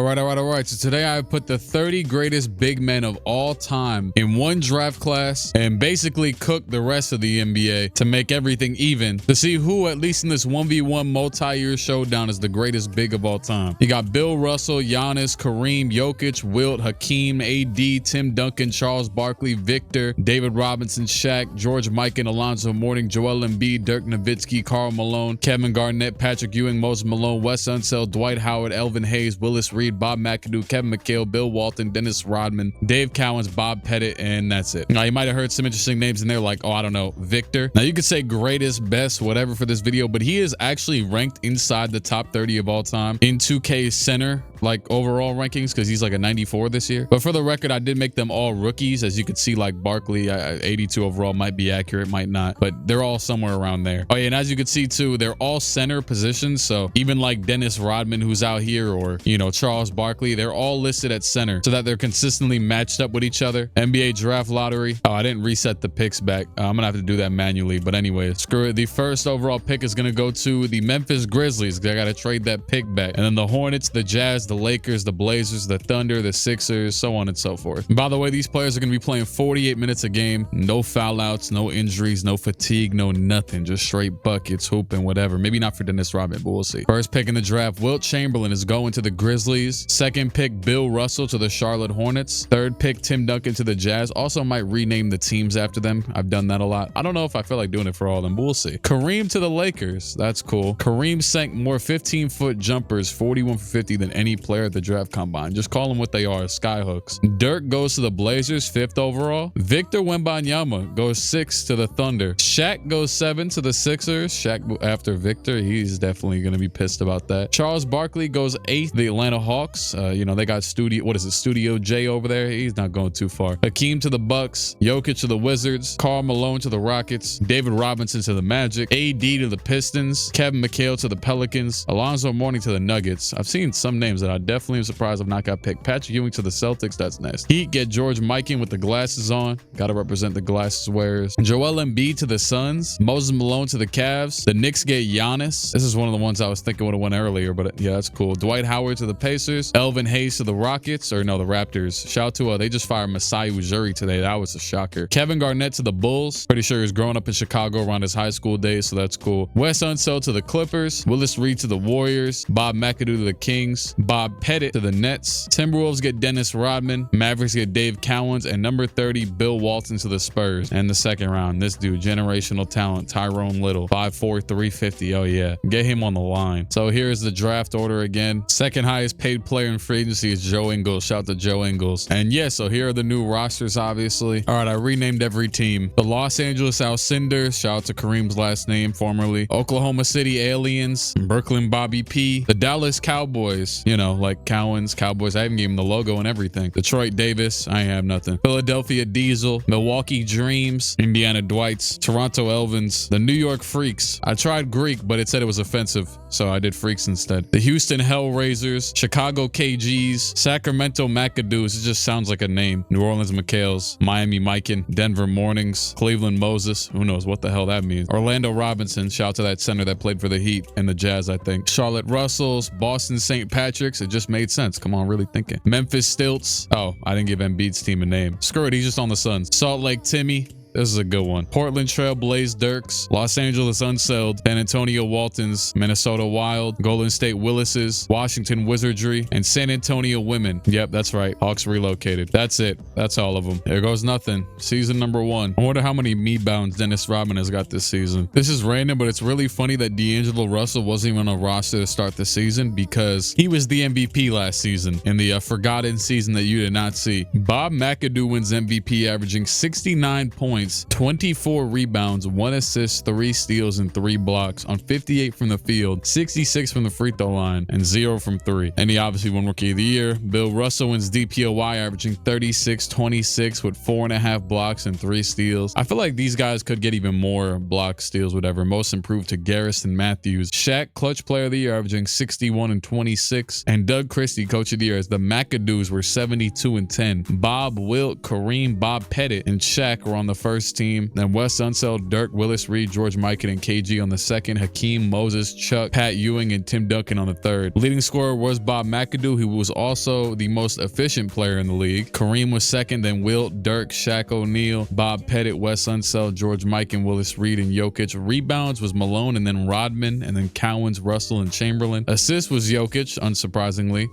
All right. So today I put the 30 greatest big men of all time in one draft class and basically cook the rest of the NBA to make everything even to see who, at least in this 1v1 multi-year showdown, is the greatest big of all time. You got Bill Russell, Giannis, Kareem, Jokic, Wilt, Hakeem, AD, Tim Duncan, Charles Barkley, Victor, David Robinson, Shaq, George Mikan, Alonzo Mourning, Joel Embiid, Dirk Nowitzki, Karl Malone, Kevin Garnett, Patrick Ewing, Moses Malone, Wes Unseld, Dwight Howard, Elvin Hayes, Willis Reed, Bob McAdoo, Kevin McHale, Bill Walton, Dennis Rodman, Dave Cowens, Bob Pettit, and that's it. Now, you might have heard some interesting names in there like, oh, I don't know, Victor. Now, you could say greatest, best, whatever for this video, but he is actually ranked inside the top 30 of all time in 2K's center, like overall rankings, because he's like a 94 this year. But for the record, I did make them all rookies. As you could see, like Barkley, 82 overall might be accurate, might not, but they're all somewhere around there. Oh yeah, and as you could see too, they're all center positions. So even like Dennis Rodman, who's out here, or, you know, Charles Barkley, they're all listed at center so that they're consistently matched up with each other. NBA draft lottery. Oh, I didn't reset the picks back. I'm gonna have to do that manually, but anyway, screw it. The first overall pick is gonna go to the Memphis Grizzlies. I gotta trade that pick back. And then the Hornets, the Jazz, the Lakers, the Blazers, the Thunder, the Sixers, so on and so forth. And by the way, these players are going to be playing 48 minutes a game. No foul outs, no injuries, no fatigue, no nothing. Just straight buckets, hooping, whatever. Maybe not for Dennis Rodman, but we'll see. First pick in the draft, Wilt Chamberlain is going to the Grizzlies. Second pick, Bill Russell to the Charlotte Hornets. Third pick, Tim Duncan to the Jazz. Also might rename the teams after them. I've done that a lot. I don't know if I feel like doing it for all of them, but we'll see. Kareem to the Lakers. That's cool. Kareem sank more 15-foot jumpers, 41 for 50, than any player at the draft combine. Just call them what they are, skyhooks. Dirk goes to the Blazers, 5th overall. Victor Wembanyama goes 6th to the Thunder. Shaq goes 7th to the Sixers. Shaq after Victor, he's definitely going to be pissed about that. Charles Barkley goes 8th, the Atlanta Hawks. You know, they got Studio J over there. He's not going too far. Hakeem to the Bucks. Jokic to the Wizards. Karl Malone to the Rockets. David Robinson to the Magic. AD to the Pistons. Kevin McHale to the Pelicans. Alonzo Mourning to the Nuggets. I've seen some names that I definitely am surprised I've not got picked. Patrick Ewing to the Celtics. That's nice. Heat get George Mikan with the glasses on. Got to represent the glasses wearers. Joel Embiid to the Suns. Moses Malone to the Cavs. The Knicks get Giannis. This is one of the ones I was thinking would have went earlier, but yeah, that's cool. Dwight Howard to the Pacers. Elvin Hayes to the Rockets, or no, the Raptors. Shout out to they just fired Masai Ujiri today. That was a shocker. Kevin Garnett to the Bulls. Pretty sure he's growing up in Chicago around his high school days, so that's cool. Wes Unseld to the Clippers. Willis Reed to the Warriors. Bob McAdoo to the Kings. Bob Pettit to the Nets. Timberwolves get Dennis Rodman. Mavericks get Dave Cowens. And number 30, Bill Walton to the Spurs. And the second round, this dude, generational talent, Tyrone Little, 5'4", 350. Oh yeah, get him on the line. So here's the draft order again. Second highest paid player in free agency is Joe Ingles. Shout out to Joe Ingles. And yeah, so here are the new rosters, obviously. All right, I renamed every team. The Los Angeles Alcindors, shout out to Kareem's last name, formerly. Oklahoma City Aliens, Brooklyn Bobby P. The Dallas Cowboys, you know, like Cowens, Cowboys. I even gave him the logo and everything. Detroit Davis, I have nothing. Philadelphia Diesel, Milwaukee Dreams, Indiana Dwights, Toronto Elvins, the New York Freaks. I tried Greek, but it said it was offensive, so I did Freaks instead. The Houston Hellraisers, Chicago KGs, Sacramento McAdoos. It just sounds like a name. New Orleans McHales, Miami Mikan, Denver Mornings, Cleveland Moses. Who knows what the hell that means? Orlando Robinson. Shout out to that center that played for the Heat and the Jazz, I think. Charlotte Russells, Boston St. Patrick's. It just made sense. Come on, really thinking. Memphis Stilts. Oh, I didn't give Embiid's team a name. Screw it, he's just on the Suns. Salt Lake Timmy. This is a good one. Portland Trail Blaze Dirks, Los Angeles Unseld, San Antonio Waltons, Minnesota Wild, Golden State Willises, Washington Wizardry, and San Antonio Women. Yep, that's right. Hawks relocated. That's it. That's all of them. There goes nothing. Season number 1. I wonder how many me-bounds Dennis Rodman has got this season. This is random, but it's really funny that D'Angelo Russell wasn't even on a roster to start the season because he was the MVP last season in the forgotten season that you did not see. Bob McAdoo wins MVP, averaging 69 points. 24 rebounds, 1 assist, 3 steals, and 3 blocks on 58 from the field, 66 from the free throw line, and 0 from 3. And he obviously won Rookie of the Year. Bill Russell wins DPOY, averaging 36-26 with 4.5 blocks and 3 steals. I feel like these guys could get even more blocks, steals, whatever. Most improved to Garrison Matthews. Shaq, Clutch Player of the Year, averaging 61 and 26. And Doug Christie, Coach of the Year, as the McAdoos were 72 and 10. Bob, Wilt, Kareem, Bob Pettit, and Shaq were on the first first team. Then Wes Unseld, Dirk, Willis Reed, George Mikan, and KG on the second. Hakeem, Moses, Chuck, Pat Ewing, and Tim Duncan on the third. Leading scorer was Bob McAdoo, who was also the most efficient player in the league. Kareem was second, then Wilt, Dirk, Shaq O'Neal, Bob Pettit, Wes Unseld, George Mikan, Willis Reed, and Jokic. Rebounds was Malone, and then Rodman, and then Cowens, Russell, and Chamberlain. Assists was Jokic, unsurprisingly.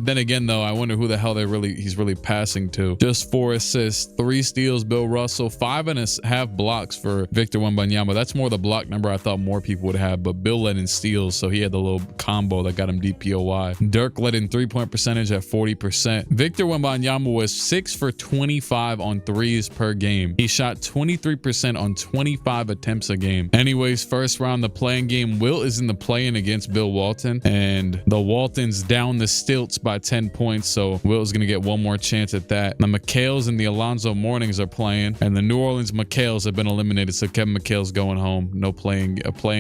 Then again, though, I wonder who the hell he's really passing to. Just 4 assists, 3 steals, Bill Russell, 5.5 blocks for Victor Wembanyama. That's more the block number I thought more people would have, but Bill led in steals, so he had the little combo that got him DPOY. Dirk led in 3-point percentage at 40%. Victor Wembanyama was 6 for 25 on threes per game. He shot 23% on 25 attempts a game. Anyways, first round, the playing game. Wilt is in the play-in against Bill Walton, and the Waltons down the stilts by 10 points, so Wilt is going to get one more chance at that. The McHale's and the Alonzo Mornings are playing, and the New Orleans McHale's have been eliminated, so Kevin McHale's going home. No playing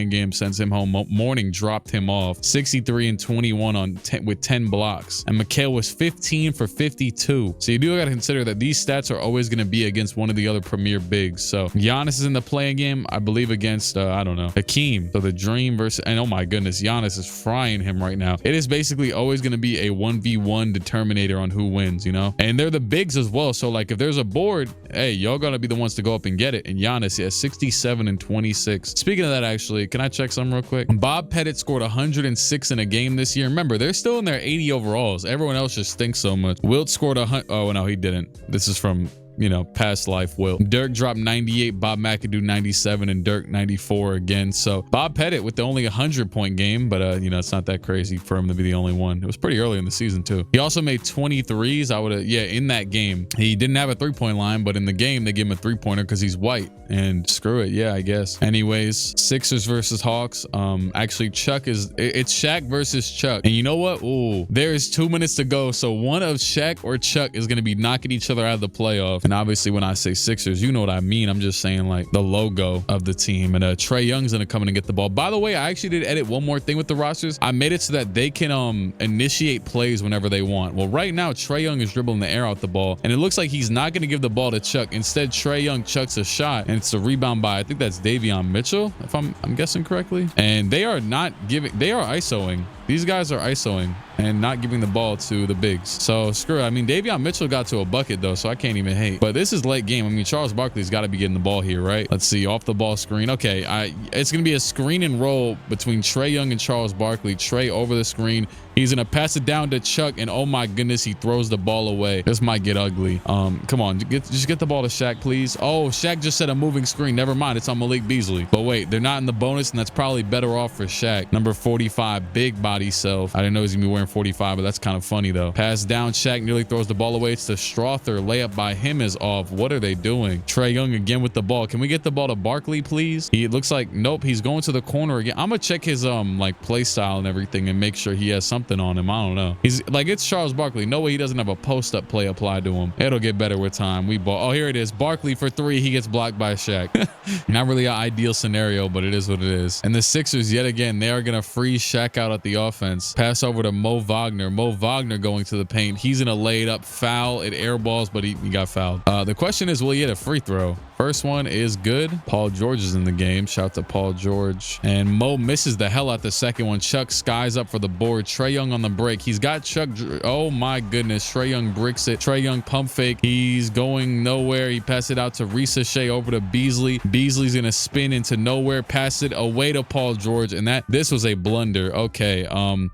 game sends him home. Morning dropped him off 63 and 21 with 10 blocks, and McHale was 15 for 52. So you do got to consider that these stats are always going to be against one of the other premier bigs. So Giannis is in the playing game, I believe, against I don't know, Hakeem. So the dream versus, and oh my goodness, Giannis is frying him right now. It is basically always going to be a 1v1 determinator on who wins, you know, and they're the bigs as well. So like if there's a board, hey, y'all gonna be the ones to go up and get it. And Giannis, yeah, 67 and 26. Speaking of that, actually, can I check something real quick? Bob Pettit scored 106 in a game this year. Remember, they're still in their 80 overalls. Everyone else just stinks so much. Wilt scored 100. Oh no, he didn't. This is from, you know, past life Wilt. Dirk dropped 98, Bob McAdoo 97, and Dirk 94 again. So Bob Pettit with the only 100-point game, but you know, it's not that crazy for him to be the only one. It was pretty early in the season too. He also made 23s. I would have, yeah, in that game. He didn't have a 3-point line, but in the game they gave him a 3-pointer because he's white. And screw it, yeah, I guess. Anyways, Sixers versus Hawks. Actually, it's Shaq versus Chuck. And you know what? Ooh, there's 2 minutes to go. So one of Shaq or Chuck is going to be knocking each other out of the playoff. And obviously, when I say Sixers, you know what I mean. I'm just saying like the logo of the team. And Trae Young's going to come in and get the ball. By the way, I actually did edit one more thing with the rosters. I made it so that they can initiate plays whenever they want. Well, right now, Trae Young is dribbling the air out the ball. And it looks like he's not going to give the ball to Chuck. Instead, Trae Young chucks a shot. And it's a rebound by, I think that's Davion Mitchell, if I'm guessing correctly. And they are not giving, they are ISOing. These guys are ISOing and not giving the ball to the bigs. So screw it. I mean, Davion Mitchell got to a bucket though, so I can't even hate. But this is late game. I mean, Charles Barkley's got to be getting the ball here, right? Let's see, off the ball screen. Okay, it's going to be a screen and roll between Trae Young and Charles Barkley. Trae over the screen. He's going to pass it down to Chuck, and oh my goodness, he throws the ball away. This might get ugly. Come on, just get the ball to Shaq, please. Oh, Shaq just said a moving screen. Never mind, it's on Malik Beasley. But wait, they're not in the bonus, and that's probably better off for Shaq. Number 45, big body self. I didn't know he was going to be wearing 45, but that's kind of funny, though. Pass down, Shaq nearly throws the ball away. It's to Strother. Layup by him is off. What are they doing? Trae Young again with the ball. Can we get the ball to Barkley, please? He looks like, nope, he's going to the corner again. I'm going to check his like play style and everything and make sure he has something on him. I don't know. He's like, it's Charles Barkley. No way he doesn't have a post-up play applied to him. It'll get better with time. Oh, here it is. Barkley for 3. He gets blocked by Shaq. Not really an ideal scenario, but it is what it is. And the Sixers, yet again, they are going to freeze Shaq out at the offense. Pass over to Mo Wagner. Mo Wagner going to the paint. He's going to lay it up. Foul. It air balls, but he got fouled. The question is, will he hit a free throw? First one is good. Paul George is in the game. Shout out to Paul George. And Mo misses the hell out the second one. Chuck skies up for the board. Trae Young on the break. He's got Chuck. Oh my goodness. Trae Young bricks it. Trae Young pump fake. He's going nowhere. He passes it out to Ricochet over to Beasley. Beasley's going to spin into nowhere. Pass it away to Paul George. And this was a blunder. Okay.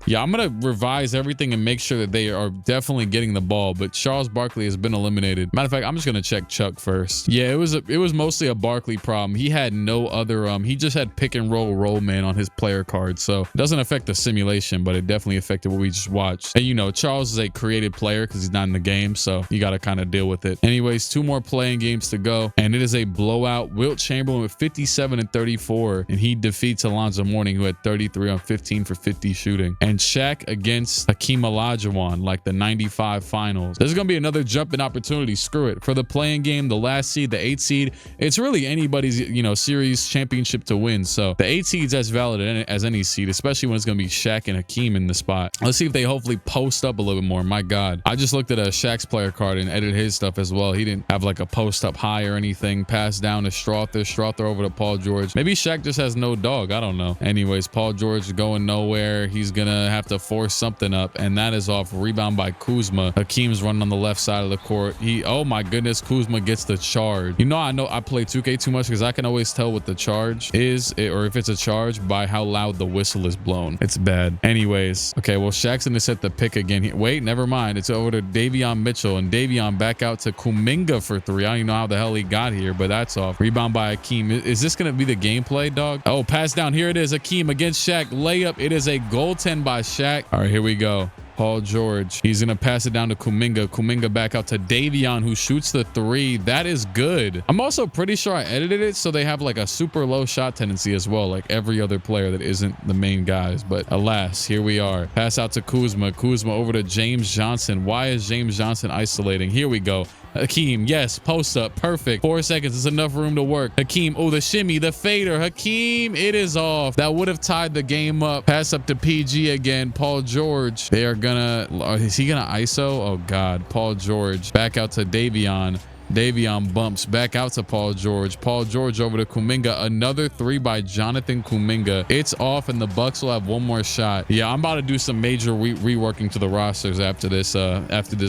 Yeah, I'm going to revise everything and make sure that they are definitely getting the ball. But Charles Barkley has been eliminated. Matter of fact, I'm just going to check Chuck first. Yeah, it was mostly a Barkley problem. He had no other, he just had pick and roll man on his player card. So it doesn't affect the simulation, but it definitely affected what we just watched. And you know, Charles is a created player because he's not in the game. So you got to kind of deal with it. Anyways, 2 more playing games to go. And it is a blowout. Wilt Chamberlain with 57 and 34. And he defeats Alonzo Mourning, who had 33 on 15 for 50 shooting. And Shaq against Hakeem Olajuwon, like the 95 finals. There's going to be another jump in opportunity. Screw it. For the playing game, the last seed, the 8th seed, it's really anybody's, you know, series championship to win. So the 8 seed's as valid as any seed, especially when it's going to be Shaq and Hakeem in the spot. spot. Let's see if they hopefully post up a little bit more. My God. I just looked at a Shaq's player card and edited his stuff as well. He didn't have like a post up high or anything. Pass down to Strother. Strother over to Paul George. Maybe Shaq just has no dog. I don't know. Anyways, Paul George going nowhere. He's gonna have to force something up, and that is off. Rebound by Kuzma. Hakeem's running on the left side of the court. Oh my goodness, Kuzma gets the charge. I know I play 2K too much because I can always tell what the charge is, or if it's a charge, by how loud the whistle is blown. It's bad. Anyways, okay, well, Shaq's gonna set the pick again. Wait, never mind. It's over to Davion Mitchell, and Davion back out to Kuminga for three. I don't even know how the hell he got here, but that's off. Rebound by Hakeem. Is this gonna be the gameplay, dog? Oh, pass down. Here it is. Hakeem against Shaq. Layup. It is a goaltend by Shaq. All right, here we go. Paul George. He's going to pass it down to Kuminga. Kuminga back out to Davion, who shoots the three. That is good. I'm also pretty sure I edited it so they have like a super low shot tendency as well, like every other player that isn't the main guys. But alas, here we are. Pass out to Kuzma. Kuzma over to James Johnson. Why is James Johnson isolating? Here we go. Hakeem, yes, post up, perfect. 4 seconds is enough room to work. Hakeem, oh, the shimmy, the fader. Hakeem, it is off. That would have tied the game up. Pass up to PG again. Paul George, they are gonna, is he gonna ISO? Oh God, Paul George back out to Davion. Davion bumps back out to Paul George. Paul George over to Kuminga. Another three by Jonathan Kuminga. It's off, and the Bucks will have one more shot. Yeah, I'm about to do some major reworking to the rosters after this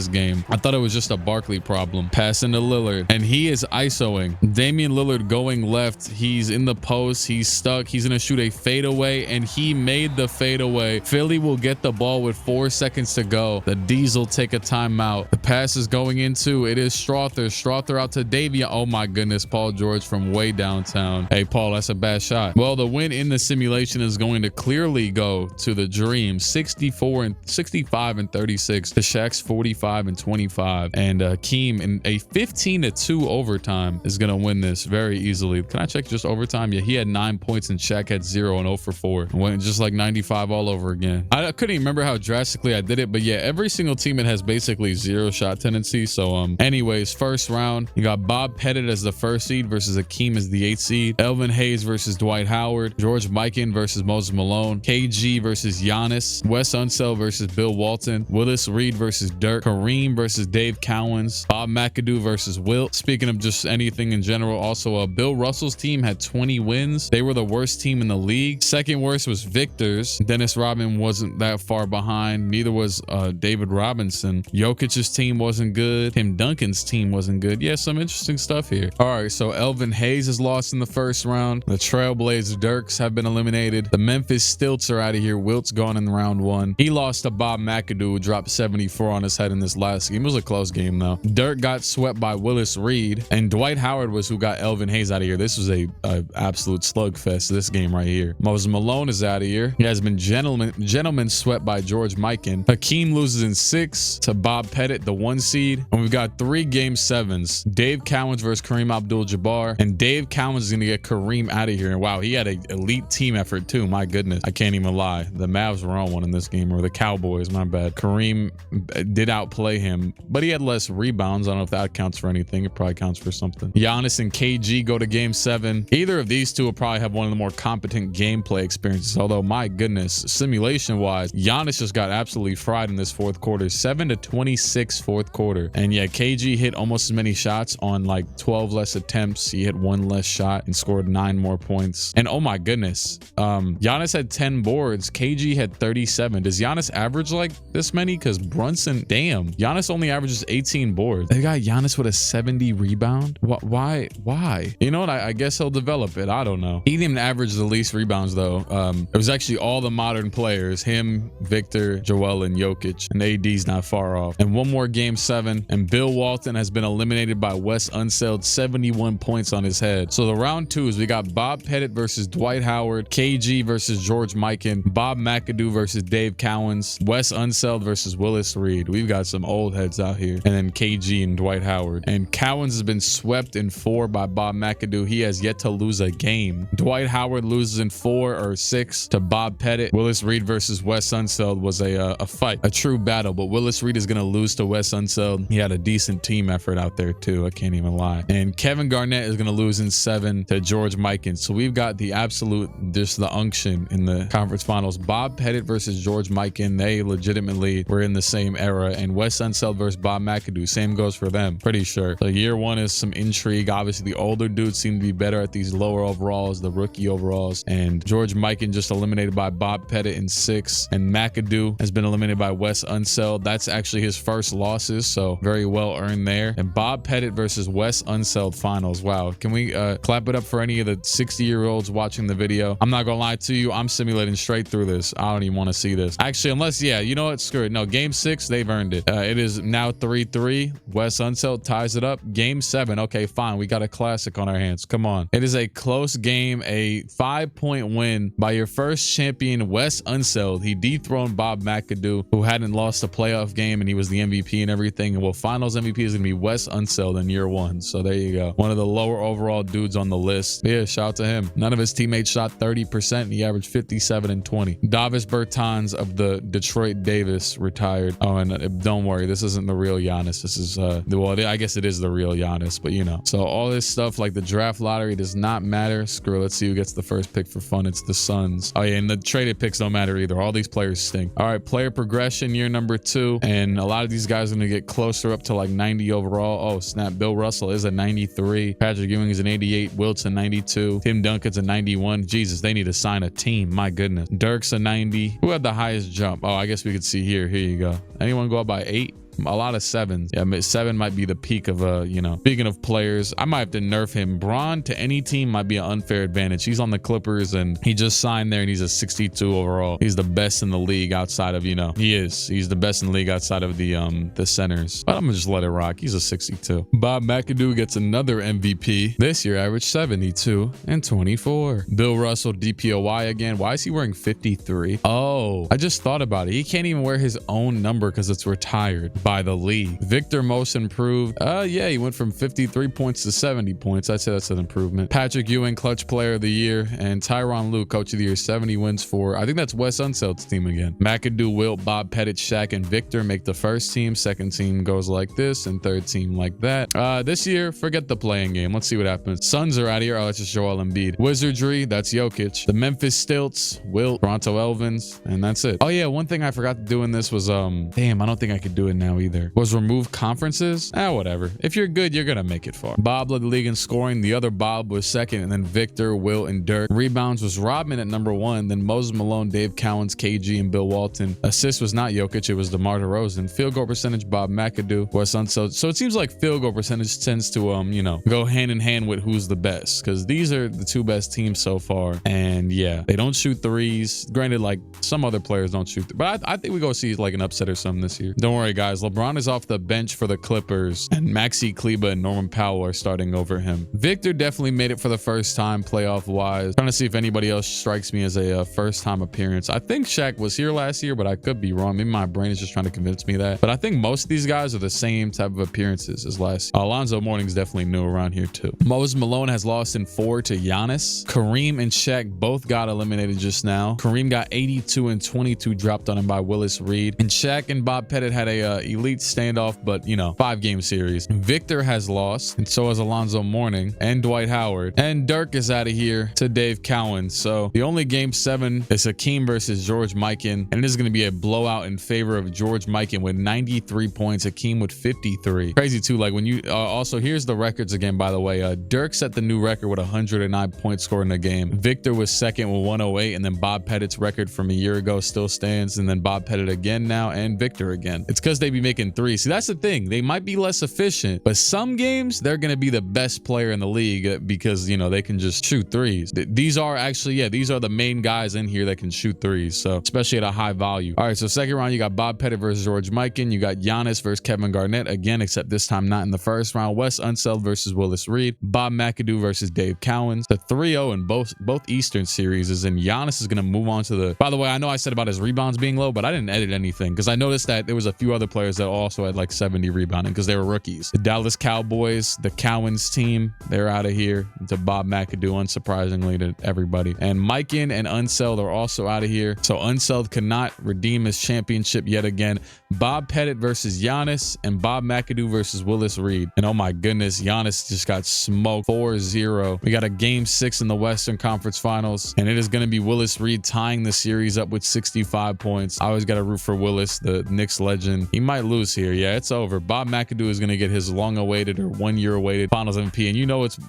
game. I thought it was just a Barkley problem. Passing to Lillard, and he is ISOing. Damian Lillard going left. He's in the post. He's stuck. He's gonna shoot a fadeaway, and he made the fadeaway. Philly will get the ball with 4 seconds to go. The D's will take a timeout. The pass is going into. It is Strother. Strother out to Davion. Oh my goodness, Paul George from way downtown. Hey, Paul, that's a bad shot. Well, the win in the simulation is going to clearly go to the Dream. 65 and 36. The Shaq's 45 and 25. And Hakeem in a 15-2 overtime is going to win this very easily. Can I check just overtime? Yeah, he had 9 points and Shaq had 0 and 0 for 4. Went just like 95 all over again. I couldn't even remember how drastically I did it, but yeah, every single team it has basically 0 shot tendency. So anyways, first round, you got Bob Pettit as the 1st seed versus Hakeem as the 8th seed. Elvin Hayes versus Dwight Howard. George Mikan versus Moses Malone. KG versus Giannis. Wes Unseld versus Bill Walton. Willis Reed versus Dirk. Kareem versus Dave Cowens. Bob McAdoo versus Wilt. Speaking of just anything in general, also Bill Russell's team had 20 wins. They were the worst team in the league. Second worst was Victor's. Dennis Rodman wasn't that far behind. Neither was David Robinson. Jokic's team wasn't good. Tim Duncan's team wasn't good. Yeah, some interesting stuff here. All right, so Elvin Hayes is lost in the first round. The Trailblazer Dirks have been eliminated. The Memphis Stilts are out of here. Wilt's gone in round 1. He lost to Bob McAdoo, who dropped 74 on his head in this last game. It was a close game though. Dirk got swept by Willis Reed, and Dwight Howard was who got Elvin Hayes out of here. This was a absolute slugfest, this game right here. Moses Malone is out of here. He has been gentleman swept by George Mikan. Hakeem loses in 6 to Bob Pettit, the 1 seed. And we've got 3 game 7s. Dave Cowens versus Kareem Abdul-Jabbar, and Dave Cowens is going to get Kareem out of here. And wow, he had an elite team effort too. My goodness, I can't even lie. The Mavs were on one in this game, or the Cowboys, my bad. Kareem did outplay him, but he had less rebounds. I don't know if that counts for anything. It probably counts for something. Giannis and KG go to game 7. Either of these two will probably have one of the more competent gameplay experiences, although my goodness, simulation wise, Giannis just got absolutely fried in this 4th quarter. 7-26 4th quarter. And yeah, KG hit almost as many shots on like 12 less attempts. He hit 1 less shot and scored 9 more points. And oh my goodness, Giannis had 10 boards. KG had 37. Does Giannis average like this many? Because Brunson, damn, Giannis only averages 18 boards. They got Giannis with a 70 rebound. Why? You know what? I guess he'll develop it. I don't know. He didn't even average the least rebounds though. It was actually all the modern players, him, Victor, Joel, and Jokic, and AD's not far off. And one more game 7, and Bill Walton has been eliminated by Wes Unseld, 71 points on his head. So the round 2s, we got Bob Pettit versus Dwight Howard, KG versus George Mikan, Bob McAdoo versus Dave Cowens, Wes Unseld versus Willis Reed. We've got some old heads out here. And then KG and Dwight Howard. And Cowens has been swept in 4 by Bob McAdoo. He has yet to lose a game. Dwight Howard loses in 4 or 6 to Bob Pettit. Willis Reed versus Wes Unseld was a fight, a true battle, but Willis Reed is going to lose to Wes Unseld. He had a decent team effort out there. there too. I can't even lie. And Kevin Garnett is going to lose in 7 to George Mikan. So we've got the absolute, just the unction in the conference finals. Bob Pettit versus George Mikan. They legitimately were in the same era. And Wes Unseld versus Bob McAdoo. Same goes for them. Pretty sure. So year 1 is some intrigue. Obviously, the older dudes seem to be better at these lower overalls, the rookie overalls. And George Mikan just eliminated by Bob Pettit in 6. And McAdoo has been eliminated by Wes Unseld. That's actually his first losses. So very well earned there. And Bob Pettit versus Wes Unseld finals. Wow. Can we clap it up for any of the 60-year-olds watching the video? I'm not gonna lie to you, I'm simulating straight through this. I don't even want to see this. Actually, unless, yeah, you know what? Screw it. No, game 6, they've earned it. It is now 3-3. Wes Unseld ties it up. Game 7. Okay, fine. We got a classic on our hands. Come on. It is a close game, a 5-point win by your first champion, Wes Unseld. He dethroned Bob McAdoo, who hadn't lost a playoff game, and he was the MVP and everything. And well, finals MVP is gonna be Wes Unseld in year 1. So there you go. One of the lower overall dudes on the list. Yeah, shout out to him. None of his teammates shot 30%, and he averaged 57 and 20. Davis Bertans of the Detroit Davis retired. Oh, and don't worry, this isn't the real Giannis. This is well, I guess it is the real Giannis, but you know. So all this stuff like the draft lottery does not matter. Screw, let's see who gets the first pick for fun. It's the Suns. Oh yeah, and the traded picks don't matter either. All these players stink. All right, player progression year number 2, and a lot of these guys are gonna get closer up to like 90 overall. Oh snap, Bill Russell is a 93. Patrick Ewing is an 88. Wilt's a 92. Tim Duncan's a 91. Jesus, they need to sign a team. My goodness. Dirk's a 90. Who had the highest jump? Oh, I guess we could see here. Here you go. Anyone go up by 8? A lot of 7s. Yeah, 7 might be the peak of you know. Speaking of players, I might have to nerf him. Braun to any team might be an unfair advantage. He's on the Clippers and he just signed there and he's a 62 overall. He's the best in the league outside of, you know, he's the best in the league outside of the centers. But I'm gonna just let it rock. He's a 62. Bob McAdoo gets another MVP. This year averaged 72 and 24. Bill Russell DPOY again. Why is he wearing 53? Oh, I just thought about it. He can't even wear his own number because it's retired by the league. Victor most improved. Yeah, he went from 53 points to 70 points. I'd say that's an improvement. Patrick Ewing, clutch player of the year, and Tyronn Lue, coach of the year. 70 wins for, I think that's Wes Unseld's team again. McAdoo, Wilt, Bob Pettit, Shaq, and Victor make the first team. Second team goes like this, and third team like that. This year, forget the playing game. Let's see what happens. Suns are out of here. Oh, that's just Joel Embiid. Wizardry, that's Jokic. The Memphis Stilts, Wilt, Toronto Elvins, and that's it. Oh yeah, one thing I forgot to do in this was damn, I don't think I could do it now either. Was remove conferences. Whatever. If you're good, you're gonna make it far. Bob led the league in scoring. The other Bob was second, and then Victor, Wilt, and Dirk. Rebounds was Rodman at number 1, then Moses Malone, Dave Cowens, KG, and Bill Walton. Assists was not Jokic, it was DeMar DeRozan. Field goal percentage, Bob McAdoo, Wes Unseld. So it seems like field goal percentage tends to you know, go hand in hand with who's the best, because these are the 2 best teams so far. And yeah, they don't shoot threes. Granted, like some other players don't shoot, but I think we go see like an upset or something this year. Don't worry, guys. LeBron is off the bench for the Clippers, and Maxi Kleber and Norman Powell are starting over him. Victor definitely made it for the first time playoff wise. Trying to see if anybody else strikes me as a first time appearance. I think Shaq was here last year, but I could be wrong. Maybe my brain is just trying to convince me that. But I think most of these guys are the same type of appearances as last year. Alonzo Mourning's definitely new around here too. Moses Malone has lost in 4 to Giannis. Kareem and Shaq both got eliminated just now. Kareem got 82 and 22 dropped on him by Willis Reed. And Shaq and Bob Pettit had a elite standoff, but you know, 5-game series. Victor has lost, and so has Alonzo Mourning and Dwight Howard. And Dirk is out of here to Dave Cowens. So the only game 7 is Hakeem versus George Mikan, and it is going to be a blowout in favor of George Mikan with 93 points. Hakeem with 53. Crazy too. Like when you also, here's the records again, by the way. Dirk set the new record with 109 points scored in a game. Victor was second with 108, and then Bob Pettit's record from a year ago still stands, and then Bob Pettit again now, and Victor again. It's because they be making threes. See, that's the thing. They might be less efficient, but some games they're going to be the best player in the league because, you know, they can just shoot threes. These are actually, yeah, these are the main guys in here that can shoot threes. So especially at a high value. All right. So second round, you got Bob Pettit versus George Mikan. You got Giannis versus Kevin Garnett again, except this time not in the first round. Wes Unseld versus Willis Reed. Bob McAdoo versus Dave Cowens. The 3-0 in both Eastern series is in. Giannis is going to move on to the, by the way, I know I said about his rebounds being low, but I didn't edit anything because I noticed that there was a few other players players that also had like 70 rebounding because they were rookies. The Dallas Cowboys, the Cowens team, they're out of here. To Bob McAdoo, unsurprisingly to everybody. And Mikan and Unseld are also out of here. So Unseld cannot redeem his championship yet again. Bob Pettit versus Giannis and Bob McAdoo versus Willis Reed. And oh my goodness, Giannis just got smoked 4-0. We got a game 6 in the Western Conference Finals, and it is going to be Willis Reed tying the series up with 65 points. I always got to root for Willis, the Knicks legend. He might lose here. Yeah, it's over. Bob McAdoo is going to get his long-awaited or one-year-awaited Finals MVP. And you know it's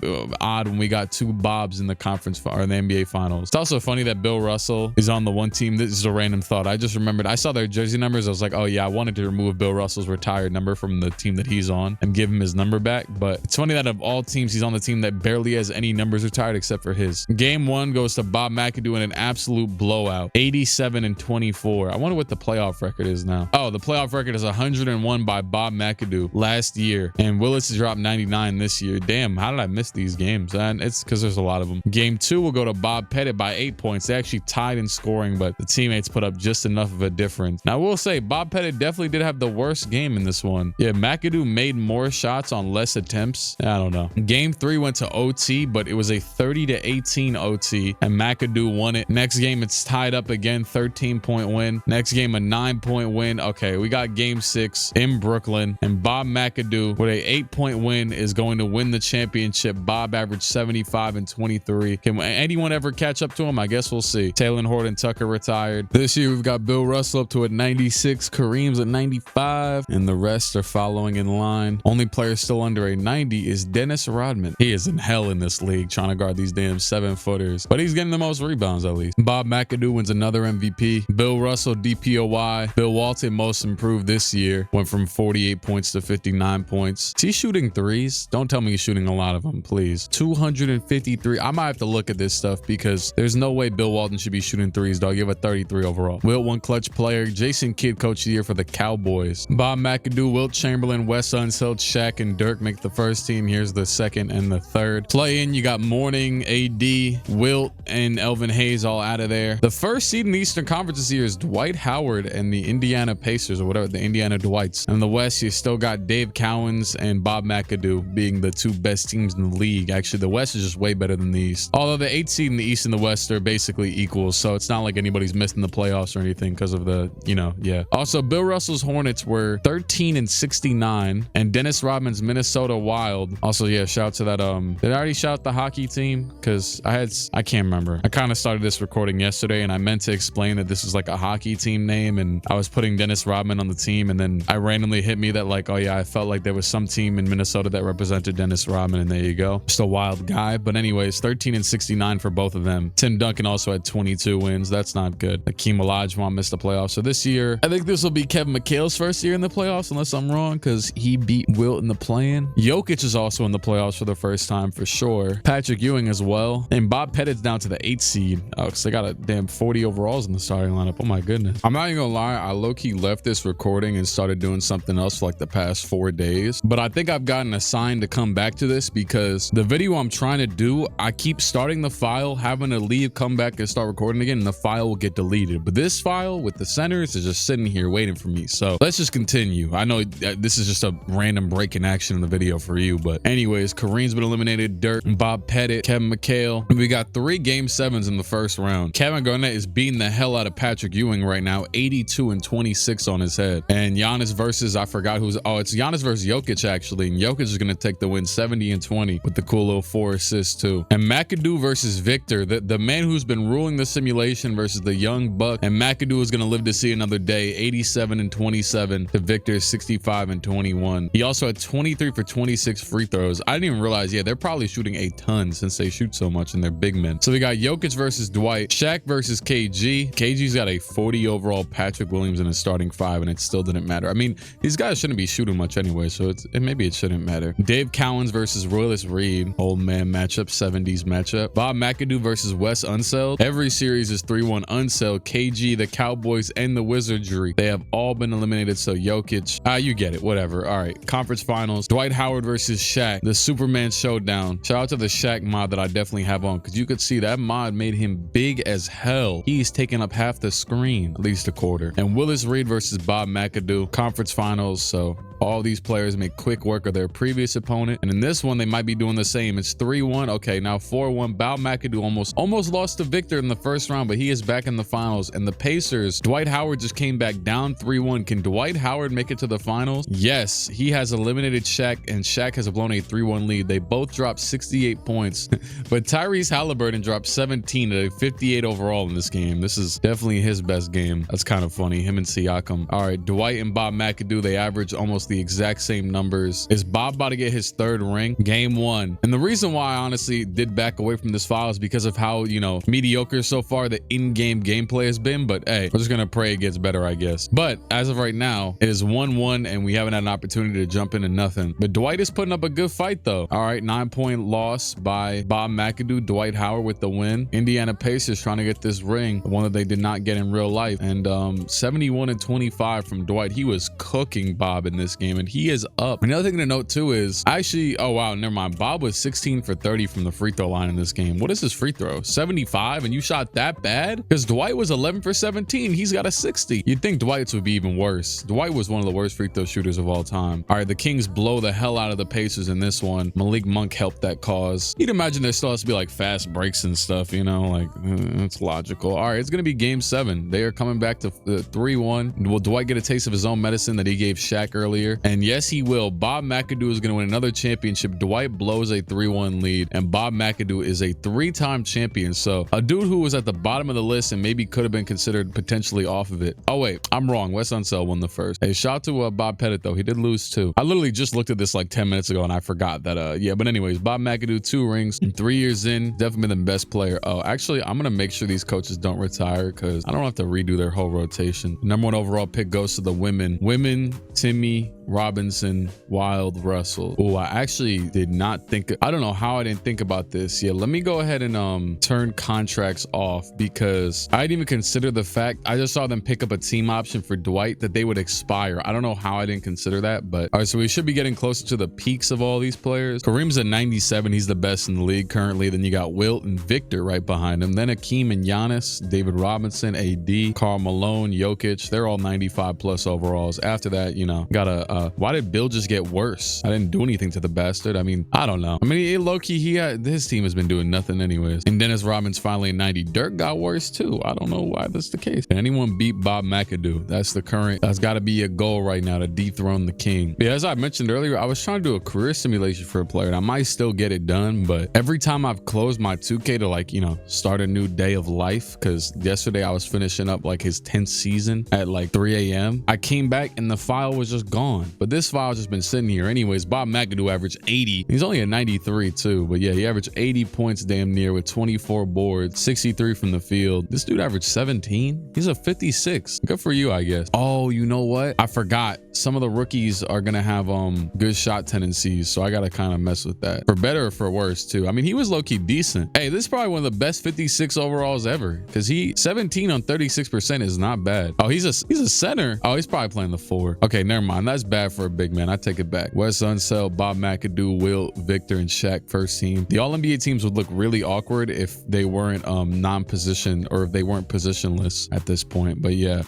odd when we got 2 Bobs in the conference or in the NBA Finals. It's also funny that Bill Russell is on the one team. This is a random thought. I just remembered. I saw their jersey numbers. I was like, oh yeah, I wanted to remove Bill Russell's retired number from the team that he's on and give him his number back. But it's funny that of all teams, he's on the team that barely has any numbers retired except for his. Game 1 goes to Bob McAdoo in an absolute blowout, 87-24. I wonder what the playoff record is now. Oh, the playoff record is 101 by Bob McAdoo last year, and Willis has dropped 99 this year. Damn, how did I miss these games? And it's because there's a lot of them. Game 2 will go to Bob Pettit by 8 points. They actually tied in scoring, but the teammates put up just enough of a difference. Now, I will say Bob Pettit definitely did have the worst game in this one. Yeah, McAdoo made more shots on less attempts. I don't know. Game 3 went to OT, but it was a 30-18 OT, and McAdoo won it. Next game, it's tied up again, 13-point win. Next game, a 9-point win. Okay, we got game 6 in Brooklyn, and Bob McAdoo with a 8-point win is going to win the championship. Bob averaged 75-23. Can anyone ever catch up to him? I guess we'll see. Taylor Horton Tucker retired. This year, we've got Bill Russell up to at 96, Kareem's at 95, and the rest are following in line. Only player still under a 90 is Dennis Rodman. He is in hell in this league trying to guard these damn 7-footers, but he's getting the most rebounds at least. Bob McAdoo wins another MVP. Bill Russell DPOY. Bill Walton most improved this year, went from 48 points to 59 points. Is he shooting threes? Don't tell me he's shooting a lot of them, please. 253. I might have to look at this stuff because there's no way Bill Walton should be shooting threes, dog. You have a 33 overall. Wilt won clutch player. Jason Kidd coach of the year for the Cowboys. Bob McAdoo, Wilt Chamberlain, Wes Unseld, Shaq, and Dirk make the first team. Here's the second and the third. Play-in, you got Mourning, AD, Wilt, and Elvin Hayes all out of there. The first seed in the Eastern Conference this year is Dwight Howard and the Indiana Pacers, or whatever, the Indiana Dwights. And in the West, you still got Dave Cowens and Bob McAdoo being the 2 best teams in the league. Actually, the West is just way better than the East. Although the 8th seed in the East and the West are basically equal, so it's not like anybody's missing the playoffs or anything because of the, you know, yeah. Also, Bill Russell's Hornets were 13-69, and Dennis Rodman's Minnesota Wild. Also, yeah, shout out to that. Did I already shout out the hockey team? Because I can't remember. I kind of started this recording yesterday, and I meant to explain that this is like a hockey team name, and I was putting Dennis Rodman on the team, and then I randomly hit me that like, oh yeah, I felt like there was some team in Minnesota that represented Dennis Rodman, and there you go. Just a wild guy. But anyways, 13-69 for both of them. Tim Duncan also had 22 wins. That's not good. Hakeem Olajuwon missed the playoffs. So this year, I think this will be Kevin McHale's first year in the playoffs, unless I'm wrong, because he beat Wilt in the play-in. Jokic is also in the playoffs for the first time for sure. Patrick Ewing as well. And Bob Pettit's down to the 8th seed. Oh, because they got a damn 40 overalls in the starting lineup. Oh my goodness. I'm not even gonna lie. I low-key left this recording and started doing something else for like the past 4 days. But I think I've gotten a sign to come back to this because the video I'm trying to do, I keep starting the file, having to leave, come back and start recording again, and the file will get deleted. But this file with the centers is just sitting here waiting for me. So let's just continue. I know this is just a random break in action in the video for you, but anyways, Kareem's been eliminated, Dirk, Bob Pettit, Kevin McHale. We got 3 game 7s in the first round. Kevin Garnett is beating the hell out of Patrick Ewing right now, 82-26 on his head. And Giannis versus, I forgot who's, oh, it's Giannis versus Jokic actually. And Jokic is going to take the win 70-20 with the cool little 4 assists too. And McAdoo versus Victor, the man who's been ruling the simulation versus the young buck. And McAdoo is going to live to see another day, 87-27 to Victor's 65-21. He also had 23 for 26 free throws. I didn't even realize, yeah, they're probably shooting a ton since they shoot so much and they're big men. So we got Jokic versus Dwight, Shaq versus KG. KG's got a 40 overall Patrick Williams in his starting 5, and it still didn't matter. I mean, these guys shouldn't be shooting much anyway, so maybe it shouldn't matter. Dave Cowens versus Willis Reed, old man matchup, 70s matchup. Bob McAdoo versus Wes Unseld. Every series is 3-1 Unseld, KG, the Cowboys, and the Wizardry. They have all been eliminated, so Jokic, you get it, whatever. All right, conference finals, Dwight Howard versus Shaq, the Superman showdown. Shout out to the Shaq mod that I definitely have on, because you could see that mod made him big as hell. He's taking up half the screen, at least a quarter. And Willis Reed versus Bob McAdoo. McAdoo. Conference finals, so all these players make quick work of their previous opponent. And in this one, they might be doing the same. It's 3-1. Okay, now 4-1. Bow McAdoo almost lost to Victor in the first round, but he is back in the finals. And the Pacers, Dwight Howard just came back down 3-1. Can Dwight Howard make it to the finals? Yes, he has eliminated Shaq, and Shaq has blown a 3-1 lead. They both dropped 68 points, but Tyrese Halliburton dropped 17 at a 58 overall in this game. This is definitely his best game. That's kind of funny. Him and Siakam. All right, Dwight and Bob McAdoo, they average almost the exact same numbers. Is Bob about to get his third ring? Game 1. And the reason why I honestly did back away from this file is because of how, you know, mediocre so far the in-game gameplay has been. But hey, we're just gonna pray it gets better, I guess. But as of right now, it is 1-1 and we haven't had an opportunity to jump into nothing. But Dwight is putting up a good fight though. All right, 9-point loss by Bob McAdoo. Dwight Howard with the win. Indiana Pacers trying to get this ring, the one that they did not get in real life. And 71-25 from Dwight. He was cooking Bob in this game, and he is up. Another thing to note too is actually, oh wow, never mind. Bob was 16 for 30 from the free throw line in this game. What is his free throw? 75, and you shot that bad? Because Dwight was 11 for 17. He's got a 60. You'd think Dwight's would be even worse. Dwight was one of the worst free throw shooters of all time. All right, the Kings blow the hell out of the Pacers in this one. Malik Monk helped that cause. You'd imagine there still has to be like fast breaks and stuff, you know, like it's logical. All right, it's gonna be game 7. They are coming back to 3-1. Will Dwight get a taste of his own medicine that he gave Shaq earlier? And yes, he will. Bob McAdoo is gonna win another championship. Dwight blows a 3-1 lead, and Bob McAdoo is a 3-time champion. So a dude who was at the bottom of the list and maybe could have been considered potentially off of it. Oh wait, I'm wrong. Wes Unseld won the first. Hey, shout out to Bob Pettit though. He did lose too. I literally just looked at this like 10 minutes ago and I forgot that yeah, but anyways, Bob McAdoo, 2 rings, 3 years in, definitely the best player. Oh, actually, I'm gonna make sure these coaches don't retire because I don't have to redo their whole rotation. #1 overall pick goes to the women. Timmy, Robinson, Wild, Russell. Oh, I actually did not think, I don't know how I didn't think about this. Yeah, let me go ahead and turn contracts off because I didn't even consider the fact I just saw them pick up a team option for Dwight that they would expire. I don't know how I didn't consider that, but all right, so we should be getting closer to the peaks of all these players. Kareem's at 97. He's the best in the league currently. Then you got Wilt and Victor right behind him. Then Hakeem and Giannis, David Robinson, AD, Karl Malone, Jokic. They're all 95 plus overalls. After that, you know, got a why did Bill just get worse? I didn't do anything to the bastard. I mean, I don't know. I mean, low-key, his team has been doing nothing anyways. And Dennis Rodman's finally at 90. Dirk got worse too. I don't know why that's the case. Can anyone beat Bob McAdoo? That's the current, that's got to be a goal right now to dethrone the king. But yeah, as I mentioned earlier, I was trying to do a career simulation for a player, and I might still get it done, but every time I've closed my 2K to like, you know, start a new day of life, because yesterday I was finishing up like his 10th season at like 3 a.m. I came back and the file was just gone. But this file's just been sitting here. Anyways, Bob McAdoo averaged 80. He's only at 93 too, but yeah, he averaged 80 points damn near with 24 boards, 63 from the field. This dude averaged 17. He's a 56. Good for you, I guess. Oh, you know what? I forgot. Some of the rookies are gonna have good shot tendencies, so I gotta kind of mess with that. For better or for worse too. I mean, he was low-key decent. Hey, this is probably one of the best 56 overalls ever, because he 17 on 36% is not bad. Oh, he's a center. Oh, he's probably playing the 4. Okay, never mind. That's bad for a big man. I take it back. Wes Unseld, Bob McAdoo, Wilt, Victor, and Shaq first team. The All-NBA teams would look really awkward if they weren't non-position, or if they weren't positionless at this point. But yeah,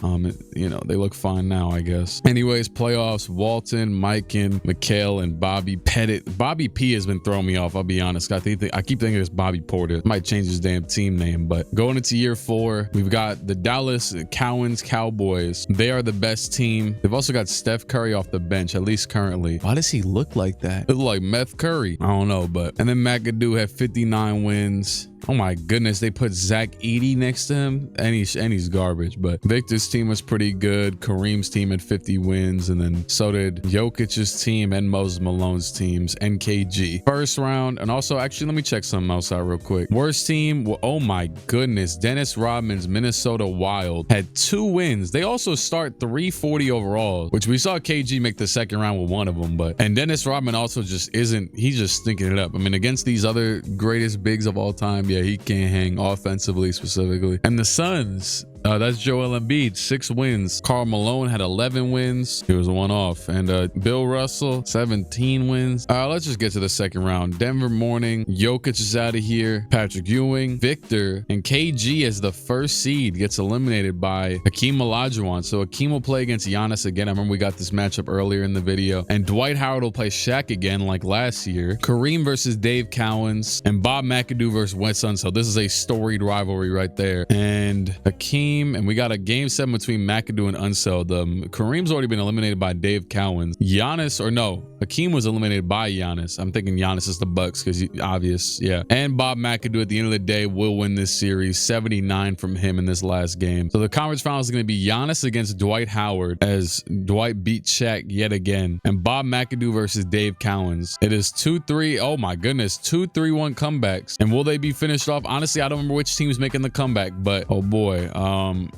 you know, they look fine now, I guess. Anyways, playoffs, Walton, Mikan, McHale, and Bobby Pettit. Bobby P has been throwing me off, I'll be honest. I keep thinking it's Bobby Porter. Might change his damn team name. But going into year 4, we've got the Dallas Cowboys. They are the best team. They've also got Steph Curry off the bench, at least currently. Why does he look like that? It look like Meth Curry. I don't know, but. And then McAdoo had 59 wins. Oh my goodness, they put Zach Edey next to him, and he's garbage. But Victor's team was pretty good. Kareem's team had 50 wins, and then so did Jokic's team and Moses Malone's teams, NKG. First round, and also, actually, let me check something else out real quick. Worst team, well, oh my goodness, Dennis Rodman's Minnesota Wild had 2 wins. They also start 340 overall, which we saw KG make the second round with one of them. And Dennis Rodman also just he's just stinking it up. I mean, against these other greatest bigs of all time, yeah, he can't hang offensively specifically. And the Suns, That's Joel Embiid, 6 wins. Karl Malone had 11 wins. He was one off. And Bill Russell, 17 wins. Let's just get to the second round. Denver Morning, Jokic is out of here. Patrick Ewing, Victor, and KG as the first seed gets eliminated by Hakeem Olajuwon. So Hakeem will play against Giannis again. I remember we got this matchup earlier in the video. And Dwight Howard will play Shaq again like last year. Kareem versus Dave Cowens, and Bob McAdoo versus Wes Unseld. This is a storied rivalry right there. And Hakeem, and we got a game 7 between McAdoo and Unseld. Kareem's already been eliminated by Dave Cowens. Giannis, or no, Hakeem was eliminated by Giannis. I'm thinking Giannis is the Bucks because obvious, yeah. And Bob McAdoo at the end of the day will win this series. 79 from him in this last game. So the conference finals is going to be Giannis against Dwight Howard as Dwight beat Shaq yet again. And Bob McAdoo versus Dave Cowens. It is 2-3. Oh my goodness. 2-3-1 comebacks. And will they be finished off? Honestly, I don't remember which team's making the comeback, but oh boy.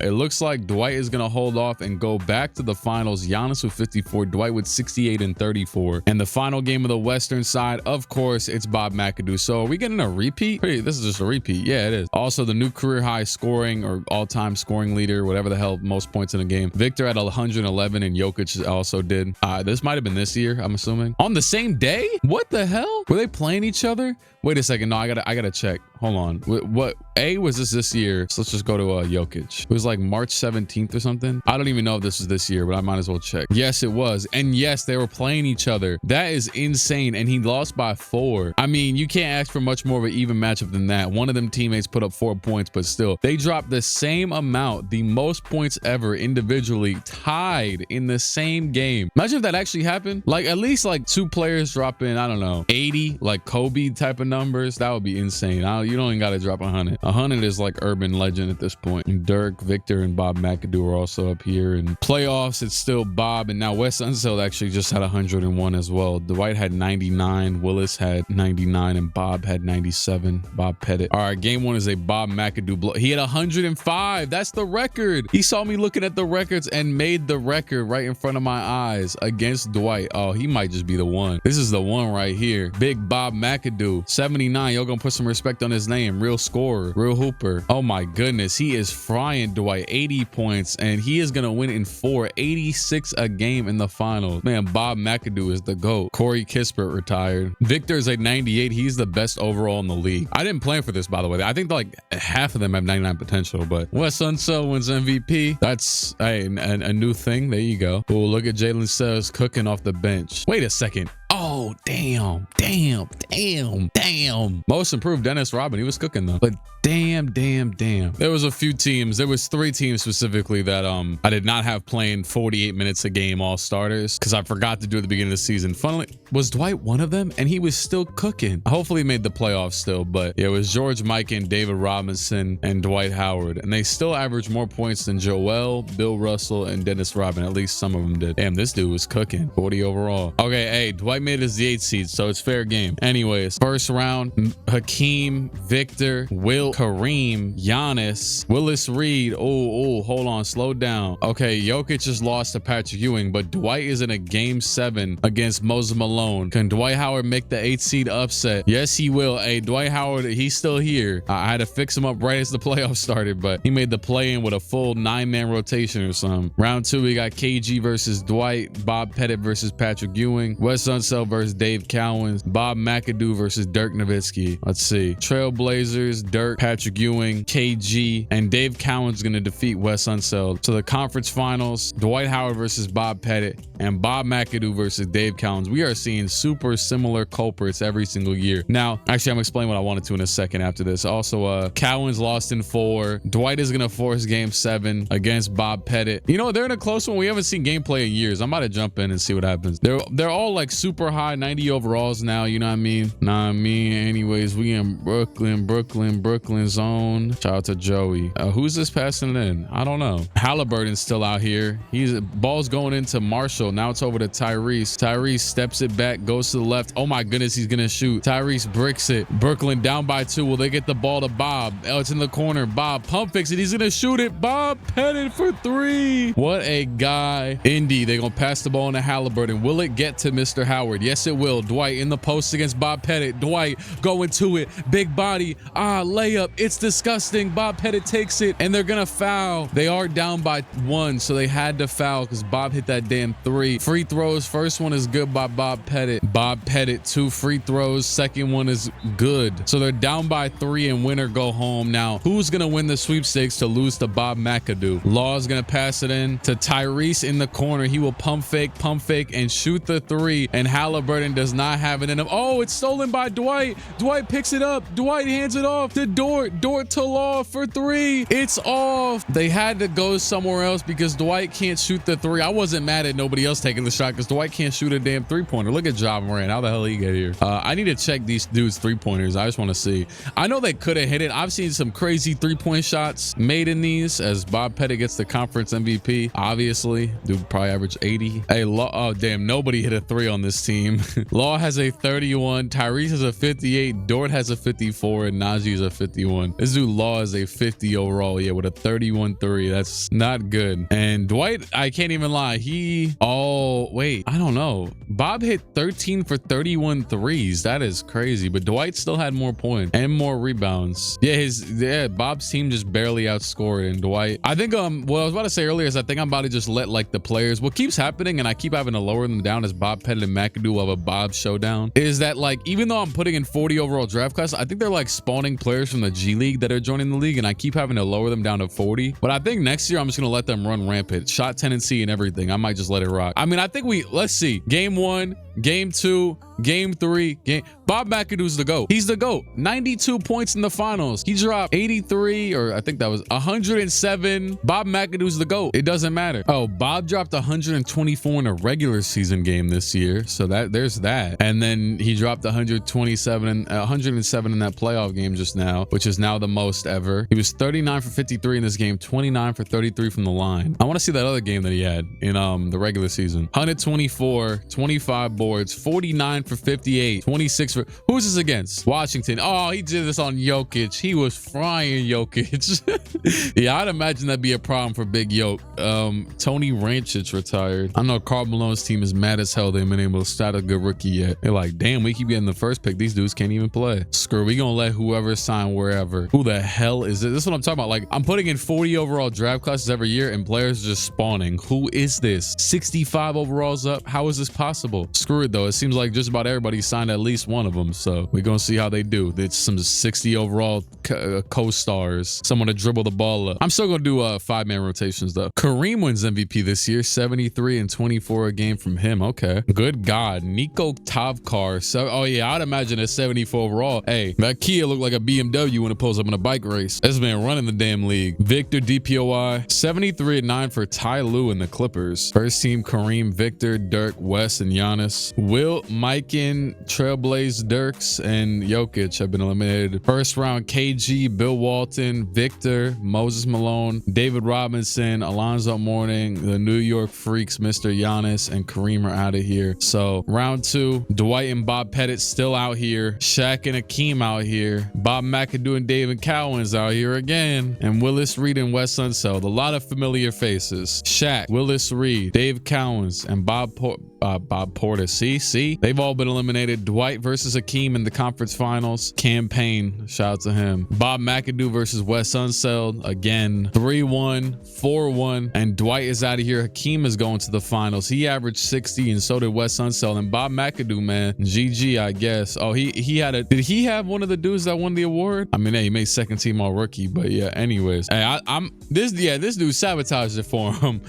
It looks like Dwight is going to hold off and go back to the finals. Giannis with 54, Dwight with 68 and 34. And the final game of the Western side, of course, it's Bob McAdoo. So are we getting a repeat? Hey, this is just a repeat. Yeah, it is. Also, the new career high scoring or all-time scoring leader, whatever the hell, most points in a game. Victor at 111 and Jokic also did. This might have been this year, I'm assuming. On the same day? What the hell? Were they playing each other? Wait a second. No, I gotta check. Hold on. What was this year? So let's just go to Jokic. It was like March 17th or something. I don't even know if this was this year, but I might as well check. Yes, it was. And yes, they were playing each other. That is insane. And he lost by 4. I mean, you can't ask for much more of an even matchup than that. One of them teammates put up 4 points, but still, they dropped the same amount, the most points ever individually, tied in the same game. Imagine if that actually happened. Like at least like 2 players dropping, I don't know, 80, like Kobe type of numbers. That would be insane. You don't even got to drop 100. 100 is like urban legend at this point. And Dirk, Victor, and Bob McAdoo are also up here. And playoffs, it's still Bob. And now Wes Unseld actually just had 101 as well. Dwight had 99. Willis had 99. And Bob had 97. Bob Pettit. All right, game 1 is a Bob McAdoo blow. He had 105. That's the record. He saw me looking at the records and made the record right in front of my eyes against Dwight. Oh, he might just be the one. This is the one right here. Big Bob McAdoo. 79. Y'all gonna put some respect on his name. Real scorer, real hooper. Oh my goodness, he is frying Dwight. 80 points, and he is gonna win in 4. 86 a game in the finals. Man, Bob McAdoo is the GOAT. Corey Kispert retired. Victor is like 98. He's the best overall in the league. I didn't plan for this, by the way. I think like half of them have 99 potential, but Wes Unseld wins MVP. That's a new thing. There you go. Oh, look at Jalen Suggs cooking off the bench. Wait a second. Oh, damn. Most improved Dennis Rodman. He was cooking though. But damn. There was a few teams. There was 3 teams specifically that I did not have playing 48 minutes a game all starters because I forgot to do at the beginning of the season. Funnily, was Dwight one of them? And he was still cooking. Hopefully he made the playoffs still, but yeah, it was George Mikan, David Robinson, and Dwight Howard. And they still averaged more points than Joel, Bill Russell, and Dennis Rodman. At least some of them did. Damn, this dude was cooking. 40 overall. Okay, hey, Dwight made us the 8th seed, so it's fair game. Anyways, first round, Hakeem, Victor, Wilt, Kareem, Giannis, Willis Reed. Oh, hold on, slow down. Okay, Jokic just lost to Patrick Ewing, but Dwight is in a game 7 against Moses Malone. Can Dwight Howard make the 8th seed upset? Yes, he will. Hey, Dwight Howard, he's still here. I had to fix him up right as the playoffs started, but he made the play-in with a full 9-man rotation or something. Round 2, we got KG versus Dwight, Bob Pettit versus Patrick Ewing, Wes Unseld versus Dave Cowens, Bob McAdoo versus Dirk Nowitzki. Let's see. Trailblazers, Dirk, Patrick Ewing, KG, and Dave Cowens going to defeat Wes Unseld. So the conference finals, Dwight Howard versus Bob Pettit, and Bob McAdoo versus Dave Cowens. We are seeing super similar culprits every single year. Now, actually, I'm going to explain what I wanted to in a second after this. Also, Cowens lost in 4. Dwight is going to force game 7 against Bob Pettit. You know, they're in a close one. We haven't seen gameplay in years. I'm about to jump in and see what happens. They're all like super high 90 overalls now, you know what I mean? Anyways, we in Brooklyn zone. Shout out to Joey. Who's this passing it in? I don't know. Halliburton's still out here. Ball's going into Marshall. Now it's over to Tyrese. Tyrese steps it back, goes to the left. Oh my goodness, he's gonna shoot. Tyrese bricks it. Brooklyn down by 2. Will they get the ball to Bob? Oh, it's in the corner. Bob pump fakes it. He's gonna shoot it. Bob Pettit for 3. What a guy. Indy, they're gonna pass the ball into Halliburton. Will it get to Mr. Howard? Yes, it will. Dwight in the post against Bob Pettit. Dwight going to it. Big body. Layup. layup. It's disgusting. Bob Pettit takes it, and they're gonna foul. They are down by 1, so they had to foul because Bob hit that damn 3. Free throws. First one is good by Bob Pettit. Bob Pettit, 2 free throws. Second one is good. So they're down by 3 and win or go home. Now, who's gonna win the sweepstakes to lose to Bob McAdoo? Law is gonna pass it in to Tyrese in the corner. He will pump fake, and shoot the 3. And Halliburton does not have it in him. Oh, it's stolen by Dwight. Dwight picks it up. Dwight hands it off to Dort. Dort to Law for 3. It's off. They had to go somewhere else because Dwight can't shoot the 3. I wasn't mad at nobody else taking the shot because Dwight can't shoot a damn 3-pointer. Look at Ja Morant. How the hell did he get here? I need to check these dudes' 3-pointers. I just want to see. I know they could have hit it. I've seen some crazy 3-point shots made in these as Bob Pettit gets the conference MVP. Obviously, dude probably average 80. Hey, Law. Oh, damn. Nobody hit a 3 on this team. Law has a 31. Tyrese has a 58. Dort has a 54. And Najee is a 51. This dude Law is a 50 overall. Yeah, with a 31-3. That's not good. And Dwight, I can't even lie. Wait, I don't know. Bob hit 13 for 31 threes. That is crazy. But Dwight still had more points and more rebounds. Yeah, Bob's team just barely outscored. And Dwight, I think, what I was about to say earlier is I think I'm about to just let like the players, what keeps happening, and I keep having to lower them down as Bob Pettit and McAdoo will have a Bob showdown, is that like, even though I'm putting in 40 overall draft class, I think they're like spawning players from the G League that are joining the league, and I keep having to lower them down to 40. But I think next year I'm just gonna let them run rampant, shot tendency and everything. I might just let it rock. I mean, I think let's see, game 1, game 2, game 3, Bob McAdoo's the GOAT. He's the GOAT. 92 points in the finals. He dropped 83, or I think that was 107. Bob McAdoo's the GOAT. It doesn't matter. Oh, Bob dropped 124 in a regular season game this year. So there's that. And then he dropped 107 in that playoff game just now, which is now the most ever. He was 39 for 53 in this game, 29 for 33 from the line. I want to see that other game that he had in the regular season. 124, 25 boards, 49 for 58, 26 for, who's this against? Washington. Oh, he did this on Jokic. He was frying Jokic. Yeah, I'd imagine that'd be a problem for Big Yoke. Tony Rancic retired. I know Karl Malone's team is mad as hell they haven't been able to start a good rookie yet. They're like, damn, we keep getting the first pick. These dudes can't even play. Screw, we gonna let whoever sign wherever. Who the hell is this? This is what I'm talking about. Like, I'm putting in 40 overall draft classes every year and players just spawning. Who is this? 65 overalls up. How is this possible? Screw it though. It seems like just about everybody signed at least one of them. So we're gonna see how they do. It's some 60 overall co-stars. Someone to dribble the ball up. I'm still gonna do 5-man rotations though. Kareem wins MVP this year. 73 and 24 a game from him. Okay. Good God. Niko Tavkar. Oh yeah, I'd imagine a 74 overall. Hey, that Kia looked like a BMW when it pulls up in a bike race. This man running the damn league. Victor DPOY. 73 and 9 for Ty Lue and the Clippers. First team Kareem, Victor, Dirk, Wes, and Giannis. Wilt, Mikan, Trailblaze, Dirks, and Jokic have been eliminated. First round KG, Bill Walton, Victor, Moses Malone, David Robinson, Alonzo Mourning, the New York Freaks, Mr. Giannis, and Kareem are out of here. So round 2, Dwight and Bob Pettit still out here. Shaq and Hakeem out here. Bob McAdoo and David Cowens out here again. And Willis Reed and Wes Unseld. A lot of familiar faces. Shaq, Willis Reed, Dave Cowens, and Bob Portis. See? They've all been eliminated. Dwight versus Hakeem in the conference finals. Campaign, shout out to him. Bob McAdoo versus Wes Unseld. Again, 3-1, 4-1. And Dwight is out of here. Hakeem is going to the finals. He averaged 60 and so did Wes Unseld. And Bob McAdoo, man, GG, I guess. Oh, he had a, did he have one of the dudes that won the award? I mean, hey, he made second team all rookie, but yeah, anyways. Hey, this dude sabotaged it for him.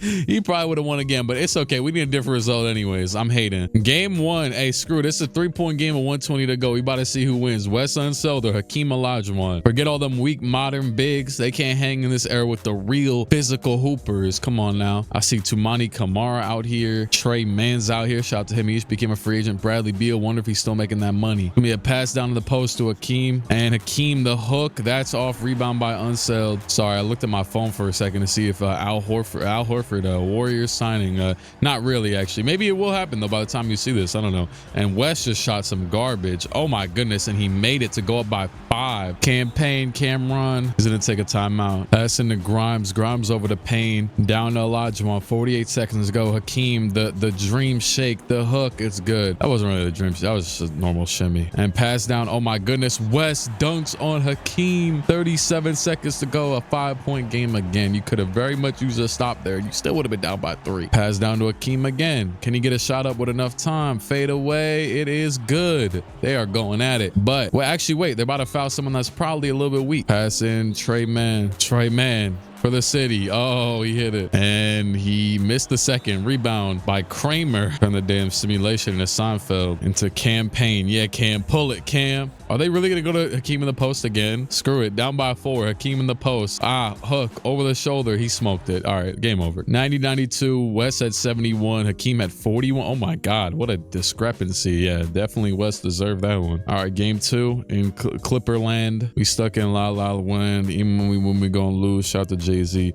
He probably would have won again, but it's okay. We need a different result anyways. I'm hating. Game 1. Hey, screw it. It's a 3-point game with 120 to go. We about to see who wins. Wes Unseld or Hakeem Olajuwon. Forget all them weak modern bigs. They can't hang in this era with the real physical hoopers. Come on now. I see Tumani Kamara out here. Trey Mann's out here. Shout out to him. He just became a free agent. Bradley Beal. Wonder if he's still making that money. Gonna be a pass down to the post to Hakeem. And Hakeem the hook. That's off. Rebound by Unseld. Sorry, I looked at my phone for a second to see if Al Horford, Warriors signing. Not really, actually. actually. Maybe it will happen though by the time you see this. I don't know. And West just shot some garbage. Oh my goodness. And he made it to go up by 5. Cameron is going to take a timeout. Pass into Grimes. Grimes over to Payne. Down to Olajuwon. 48 seconds to go. Hakeem, the dream shake, the hook. It's good. That wasn't really the dream shake. That was just a normal shimmy. And pass down. Oh my goodness. West dunks on Hakeem. 37 seconds to go. A 5-point game again. You could have very much used a stop there. You still would have been down by 3. Pass down to Hakeem again. Can he get a shot up with enough time? Fade away. It is good. They are going at it. But, well, actually, wait. They're about to foul someone that's probably a little bit weak. Pass in. Trey Man for the city. Oh, he hit it. And he missed the second. Rebound by Kramer from the damn simulation to Seinfeld into Campaign. Yeah, Cam. Pull it, Cam. Are they really going to go to Hakeem in the post again? Screw it. Down by 4. Hakeem in the post. Hook over the shoulder. He smoked it. All right, game over. 90-92. West had 71. Hakeem had 41. Oh my God, what a discrepancy. Yeah, definitely West deserved that one. All right, game 2 in Clipperland. We stuck in La La Land. Even when we going to lose, shout to Jay-Z.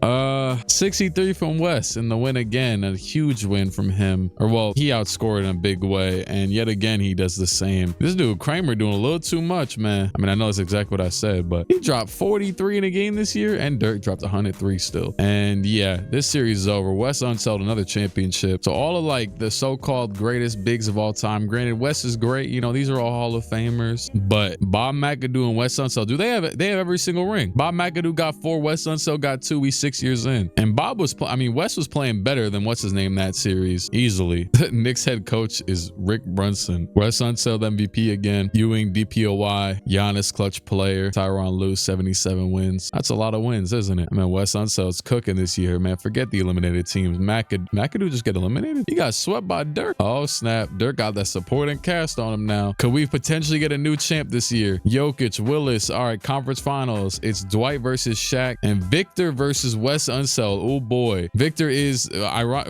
63 from West in the win again. A huge win from him. Or, well, he outscored in a big way. And yet again, he does the same. This dude, Kramer, doing a little too much, man. I mean, I know that's exactly what I said, but he dropped 43 in a game this year, and Dirk dropped 103 still. And yeah, this series is over. West unsold another championship. So all of like the so-called greatest bigs of all time. Granted, West is great. You know, these are all Hall of Famers. But Bob McAdoo and Wes Unseld, they have every single ring. Bob McAdoo got 4. Wes Unseld got 2. He's 6 years in. And Bob was, West was playing better than what's his name that series easily. Knicks head coach is Rick Brunson. Wes Unseld MVP again. Ewing DPOY. Giannis clutch player. Tyronn Lue 77 wins. That's a lot of wins, isn't it? I mean, Wes Unseld's cooking this year, man. Forget the eliminated teams. McAdoo just get eliminated. He got swept by Dirk. Oh snap! Dirk got that supporting cast on him now. Could we potentially get a new champ this year? Jokic, Willis. All right, conference finals. It's Dwight versus Shaq and Victor versus Wes Unseld. Oh boy, Victor is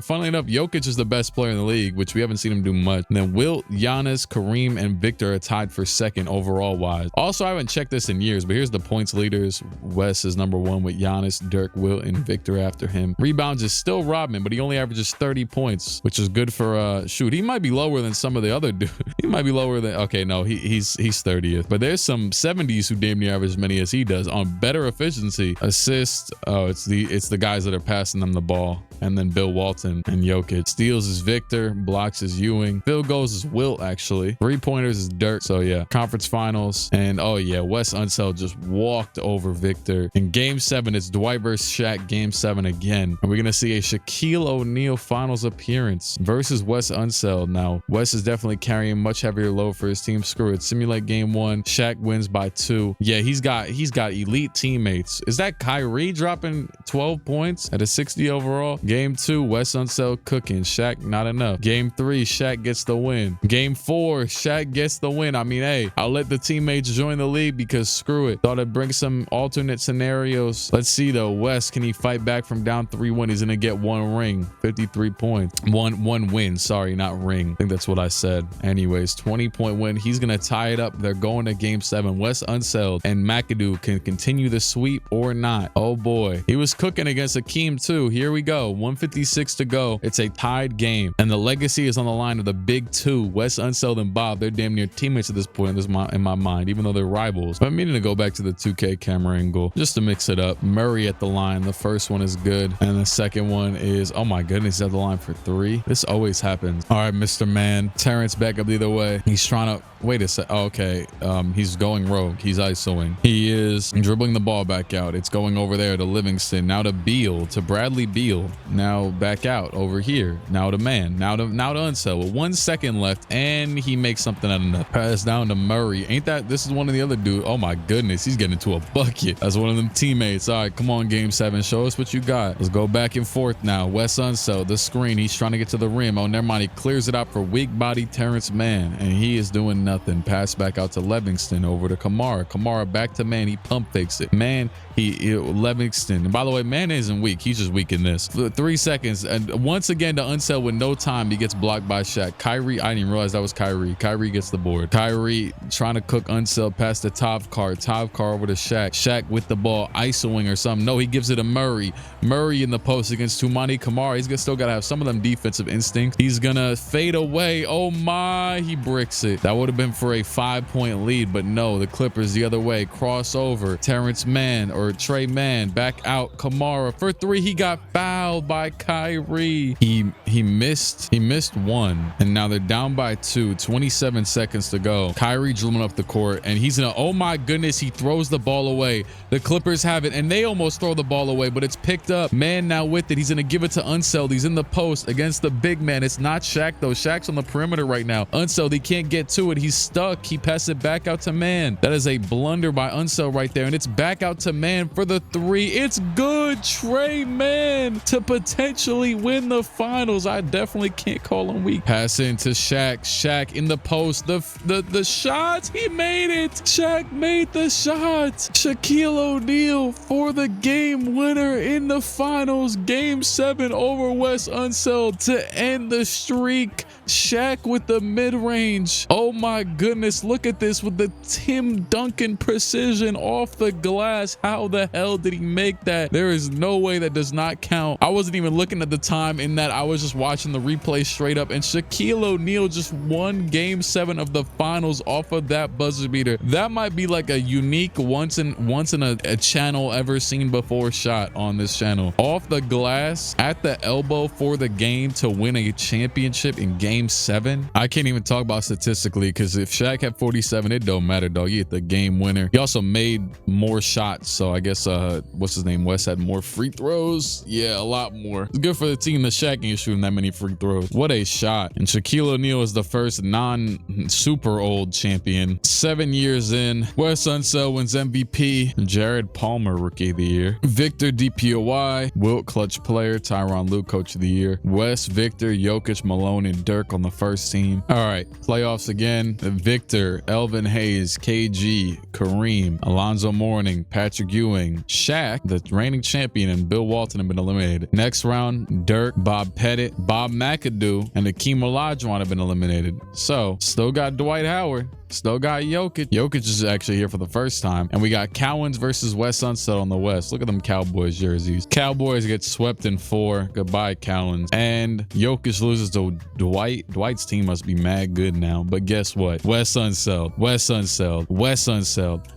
funnily enough, Jokic is the best player in the league, which we haven't seen him do much. And then Wilt, Giannis, Kareem, and Victor are tied for second overall wise. Also, I haven't checked this in years, but here's the points leaders. Wes is number 1 with Giannis, Dirk, Wilt, and Victor after him. Rebounds is still Rodman, but he only averages 30 points, which is good for shoot. He might be lower than some of the other dudes. He might be lower than, okay, no, he's 30th. But there's some 70s who damn near average as many as he does on better efficiency. Assists, oh, it's the guys that are passing them the ball. And then Bill Walton and Jokic. Steals is Victor, blocks is Ewing. Field goals is Wilt, actually. 3-pointers is Dirk. So yeah, conference finals. And oh yeah, Wes Unseld just walked over Victor. In game 7, it's Dwight versus Shaq. Game 7 again. And we're gonna see a Shaquille O'Neal finals appearance versus Wes Unseld. Now, Wes is definitely carrying much heavier load for his team. Screw it. Simulate game 1. Shaq wins by 2. Yeah, he's got elite teammates. Is that Kyrie dropping 12 points at a 60 overall? Game 2, Wes Unseld cooking. Shaq, not enough. Game 3, Shaq gets the win. Game 4, Shaq gets the win. I mean, hey, I'll let the teammates join the league because screw it. Thought I'd bring some alternate scenarios. Let's see though. Wes, can he fight back from down 3-1? He's gonna get 1 ring. 53 points. One win. Sorry, not ring. I think that's what I said. Anyways, 20-point win. He's gonna tie it up. They're going to game 7. Wes Unseld and McAdoo can continue the sweep or not. Oh boy. He was cooking against Hakeem too. Here we go. 156 to go. It's a tied game. And the legacy is on the line of the big 2. Wes Unseld and Bob. They're damn near teammates at this point in my mind, even though they're rivals. But I'm meaning to go back to the 2K camera angle just to mix it up. Murray at the line. The first one is good. And the second one is, oh my goodness, he's at the line for 3. This always happens. All right, Mr. Man. Terrence back up either way. He's trying to, wait a sec. Oh, okay. He's going rogue. He's isoing. He is dribbling the ball back out. It's going over there to Livingston. Now to Beal, to Bradley Beal. Now back out over here. Now to Man. Now to Unseld with 1 second left, and he makes something out of nothing. Pass down to Murray. Ain't that, this is one of the other dudes. Oh my goodness, he's getting into a bucket. That's one of them teammates. All right, come on, game 7. Show us what you got. Let's go back and forth now. Wes Unseld, the screen. He's trying to get to the rim. Oh, never mind. He clears it out for weak body Terrence Mann. man, and he is doing nothing. Pass back out to Livingston, over to Kamara back to man. He pump fakes it, man. Livingston, and by the way, man isn't weak, he's just weak in this. 3 seconds, and once again to Unseld with no time, he gets blocked by Shaq. Kyrie, I didn't even realize that was Kyrie. Kyrie gets the board. Kyrie trying to cook Unseld past the top car over to Shaq with the ball, isoing or something. No, he gives it to Murray in the post against Toumani Camara. He's still gotta have some of them defensive instincts. He's gonna fade away. Oh my, he bricks it. That would have been for a 5-point lead, but no, the Clippers the other way. Crossover, Terrence Mann or Trey Mann back out. Kamara for 3. He got fouled by Kyrie. He missed one, and now they're down by 2. 27 seconds to go. Kyrie dribbling up the court, and he's gonna, oh my goodness, he throws the ball away. The Clippers have it, and they almost throw the ball away, but it's picked up. Man now with it. He's gonna give it to Unseld. He's in the post against the big man. It's not Shaq though. Shaq's on the perimeter right now. Unseld, he can't get to it. He's stuck. He passes it back out to man. That is a blunder by Unseld right there, and it's back out to man for the 3. It's good. Trey Mann to potentially win the finals. I definitely can't call him weak. Pass into Shaq. Shaq in the post. The shot. He made it. Shaq made the shot. Shaquille O'Neal for the game winner in the finals. Game 7 over Wes Unseld to end the streak. Shaq with the mid-range. Oh my goodness, look at this with the Tim Duncan precision off the glass. How the hell did he make that? There is no way that does not count. I wasn't even looking at the time in that. I was just watching the replay straight up, and Shaquille O'Neal just won game 7 of the finals off of that buzzer beater. That might be like a unique once in a channel ever seen before shot on this channel. Off the glass at the elbow for the game to win a championship in game 7. I can't even talk about statistically, because if Shaq had 47, it don't matter, dog. You get the game winner. He also made more shots, so I guess what's his name, Wes, had more free throws. Yeah, a lot more. It's good for the team that Shaq ain't shooting that many free throws. What a shot. And Shaquille O'Neal is the first non-super old champion. 7 years in. Wes Unseld wins MVP. Jared Palmer Rookie of the Year. Victor DPOY. Wilt Clutch Player. Tyronn Lue Coach of the Year. Wes, Victor, Jokic, Malone, and Dirk on the first team. All right, playoffs again. Victor, Elvin Hayes, KG, Kareem, Alonzo Mourning, Patrick Ewing, Shaq, the reigning champion, and Bill Walton have been eliminated. Next round, Dirk, Bob Pettit, Bob McAdoo, and Hakeem Olajuwon have been eliminated. So still got Dwight Howard. Still got Jokic. Jokic is actually here for the first time. And we got Cowens versus Wes Unseld on the West. Look at them Cowboys jerseys. Cowboys get swept in 4. Goodbye, Cowens. And Jokic loses to Dwight. Dwight's team must be mad good now. But guess what? Wes Unseld.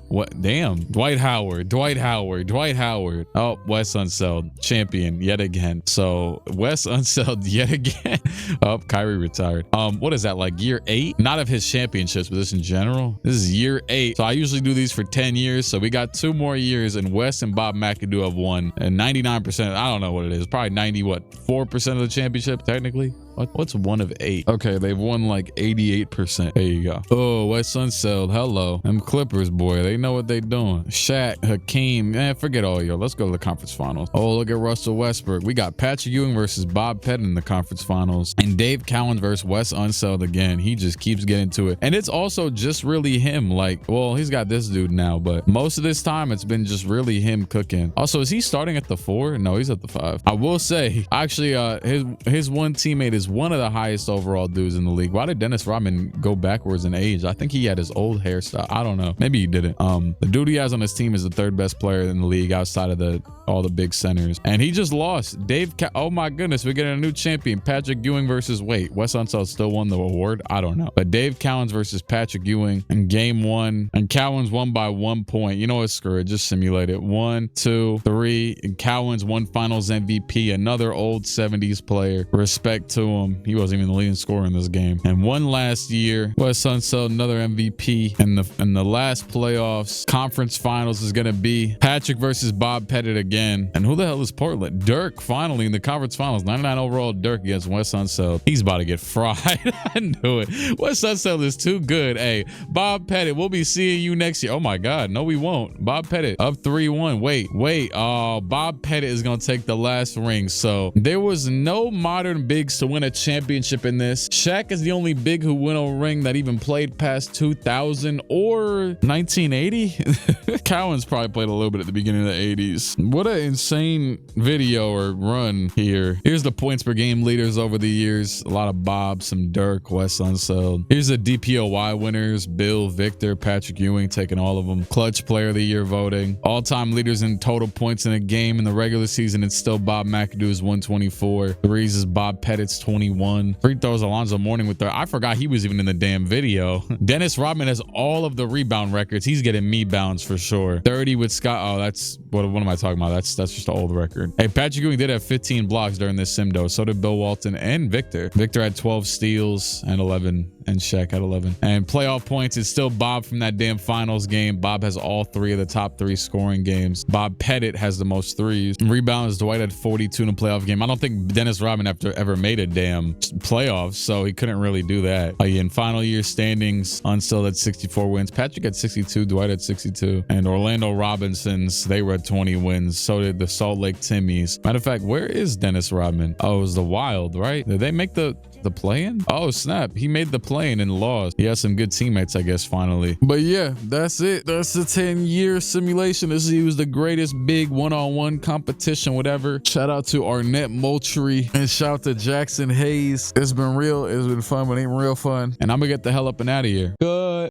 What? Damn. Dwight Howard. Oh, Wes Unseld. Champion yet again. So Wes Unseld yet again. Oh, Kyrie retired. What is that, like year 8? Not of his championships, but this in general. This is year 8. So I usually do these for 10 years. So we got 2 more years, and Wes and Bob McAdoo have won. And 99%, I don't know what it is. Probably 4% of the championship, technically. What's 1 of 8? Okay, they've won like 88%. There you go. Oh, Wes Unseld. Hello. Them Clippers, boy. They know what they doing. Shaq, Hakeem. Man, forget all y'all. Let's go to the conference finals. Oh, look at Russell Westbrook. We got Patrick Ewing versus Bob Pettit in the conference finals. And Dave Cowens versus Wes Unseld again. He just keeps getting to it. And it's also just really him. Like, well, he's got this dude now, but most of this time it's been just really him cooking. Also, is he starting at the 4? No, he's at the 5. I will say, actually, his one teammate is one of the highest overall dudes in the league. Why did Dennis Rodman go backwards in age? I think he had his old hairstyle. I don't know. Maybe he didn't. The dude he has on his team is the 3rd best player in the league outside of all the big centers. And he just lost. Oh my goodness, we're getting a new champion. Patrick Ewing versus, wait, Wes Unseld still won the award? I don't know. But Dave Cowens versus Patrick Ewing in game 1. And Cowens won by 1 point. You know what? Screw it. Just simulate it. 1, 2, 3. And Cowens won finals MVP. Another old 70s player. Respect to him. He wasn't even the leading scorer in this game. And one last year, Wes Unseld, another MVP. And the last playoffs, conference finals is going to be Patrick versus Bob Pettit again. And who the hell is Portland? Dirk, finally, in the conference finals. 99 overall Dirk against Wes Unseld. He's about to get fried. I knew it. Wes Unseld is too good. Hey, Bob Pettit, we'll be seeing you next year. Oh my God. No, we won't. Bob Pettit up 3-1. Wait. Oh, Bob Pettit is going to take the last ring. So there was no modern bigs to win win a championship in this. Shaq is the only big who went a ring that even played past 2000 or 1980. Cowan's probably played a little bit at the beginning of the 80s. What an insane video or run here. Here's the points per game leaders over the years. A lot of Bob, some Dirk, Wes Unseld. Here's the DPOY winners. Bill, Victor, Patrick Ewing taking all of them. Clutch player of the year voting. All-time leaders in total points in a game in the regular season. It's still Bob McAdoo's 124. Threes is Bob Pettit's 21. Free throws Alonzo Mourning with I forgot he was even in the damn video. Dennis Rodman has all of the rebound records. He's getting me bounds for sure. 30 with Scott. Oh, that's what am I talking about? That's just an old record. Hey, Patrick Ewing did have 15 blocks during this sim though. So did Bill Walton and Victor. Victor had 12 steals and 11, and Shaq had 11. And playoff points is still Bob from that damn finals game. Bob has all 3 of the top 3 scoring games. Bob Pettit has the most threes. Rebounds, Dwight had 42 in a playoff game. I don't think Dennis Rodman ever made a damn playoffs, so he couldn't really do that. In final year standings, Unstill had 64 wins. Patrick had 62. Dwight had 62. And Orlando Robinsons, they were at 20 wins. So did the Salt Lake Timmies. Matter of fact, where is Dennis Rodman? Oh, it was the Wild, right? Did they make the play-in? Oh snap, he made the play-in and lost. He has some good teammates, I guess, finally. But yeah, that's it. That's the 10-year simulation. He was the greatest big one-on-one competition, whatever. Shout out to Arnett Moultrie and shout out to Jackson Hayes. It's been real. It's been fun, but ain't real fun. And I'm gonna get the hell up and out of here. Good.